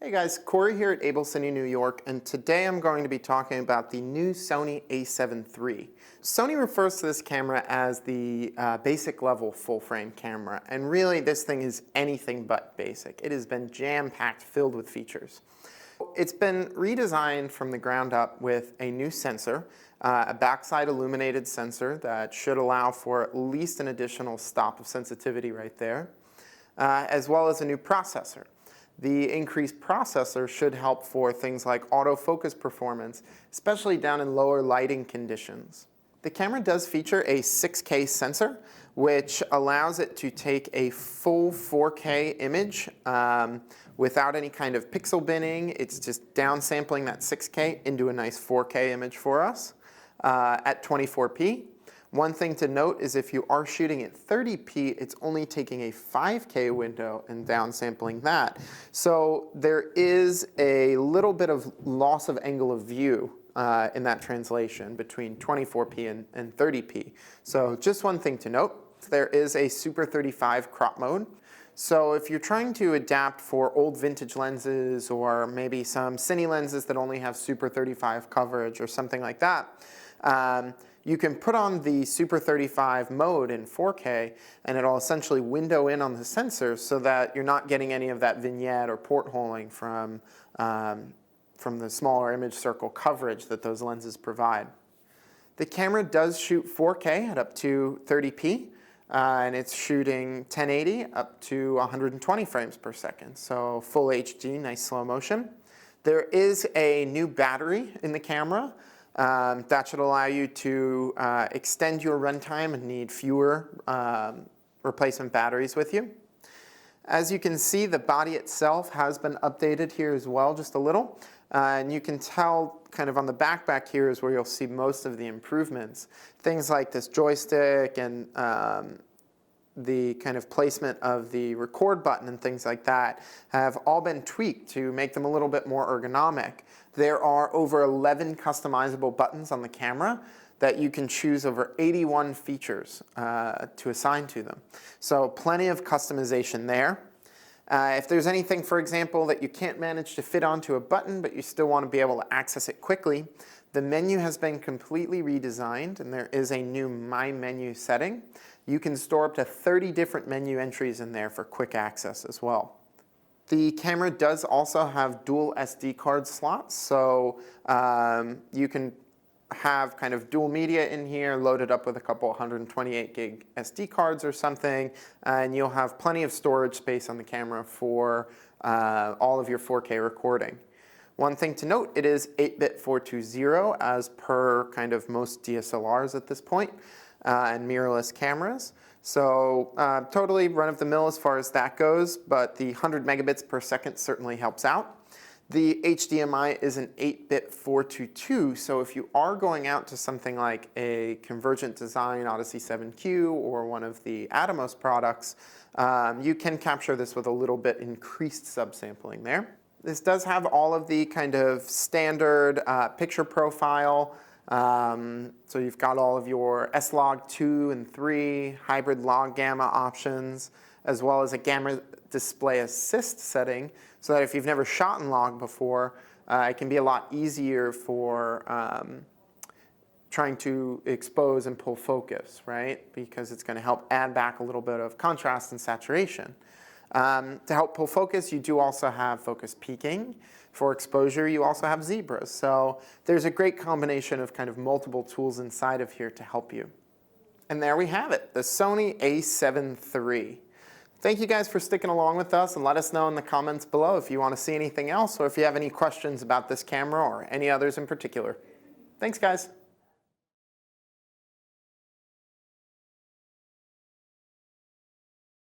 Hey guys, Corey here at AbelCine, New York, and today I'm going to be talking about the new Sony a7 III. Sony refers to this camera as the basic level full frame camera, and really this thing is anything but basic. It has been jam-packed, filled with features. It's been redesigned from the ground up with a new sensor, a backside illuminated sensor that should allow for at least an additional stop of sensitivity right there, as well as a new processor. The increased processor should help for things like autofocus performance, especially down in lower lighting conditions. The camera does feature a 6K sensor, which allows it to take a full 4K image without any kind of pixel binning. It's just downsampling that 6K into a nice 4K image for us at 24p. One thing to note is if you are shooting at 30p, it's only taking a 5K window and downsampling that. So there is a little bit of loss of angle of view in that translation between 24p and 30p. So just one thing to note, there is a Super 35 crop mode. So if you're trying to adapt for old vintage lenses or maybe some cine lenses that only have Super 35 coverage or something like that, you can put on the Super 35 mode in 4K and it'll essentially window in on the sensor so that you're not getting any of that vignette or portholing from the smaller image circle coverage that those lenses provide. The camera does shoot 4K at up to 30p and it's shooting 1080 up to 120 frames per second, so full HD, nice slow motion. There is a new battery in the camera. That should allow you to extend your runtime and need fewer replacement batteries with you. As you can see, the body itself has been updated here as well, just a little. And you can tell kind of on the back here is where you'll see most of the improvements. Things like this joystick and the kind of placement of the record button and things like that have all been tweaked to make them a little bit more ergonomic. There are over 11 customizable buttons on the camera that you can choose over 81 features to assign to them. So plenty of customization there. If there's anything, for example, that you can't manage to fit onto a button but you still want to be able to access it quickly, the menu has been completely redesigned and there is a new My Menu setting. You can store up to 30 different menu entries in there for quick access as well. The camera does also have dual SD card slots, so you can have kind of dual media in here loaded up with a couple 128 gig SD cards or something, and you'll have plenty of storage space on the camera for all of your 4K recording. One thing to note, it is 8-bit 420 as per kind of most DSLRs at this point and mirrorless cameras. So totally run-of-the-mill as far as that goes, but the 100 megabits per second certainly helps out. The HDMI is an 8-bit 422, so if you are going out to something like a Convergent Design Odyssey 7Q or one of the Atomos products, you can capture this with a little bit increased subsampling there. This does have all of the kind of standard picture profile. So you've got all of your S-Log 2 and 3, hybrid log gamma options, as well as a gamma display assist setting, so that if you've never shot in log before, it can be a lot easier for trying to expose and pull focus, right? Because it's going to help add back a little bit of contrast and saturation. To help pull focus, you do also have focus peaking. For exposure, you also have zebras. So there's a great combination of kind of multiple tools inside of here to help you. And there we have it, the Sony a7 III. Thank you guys for sticking along with us, and let us know in the comments below if you want to see anything else or if you have any questions about this camera or any others in particular. Thanks, guys.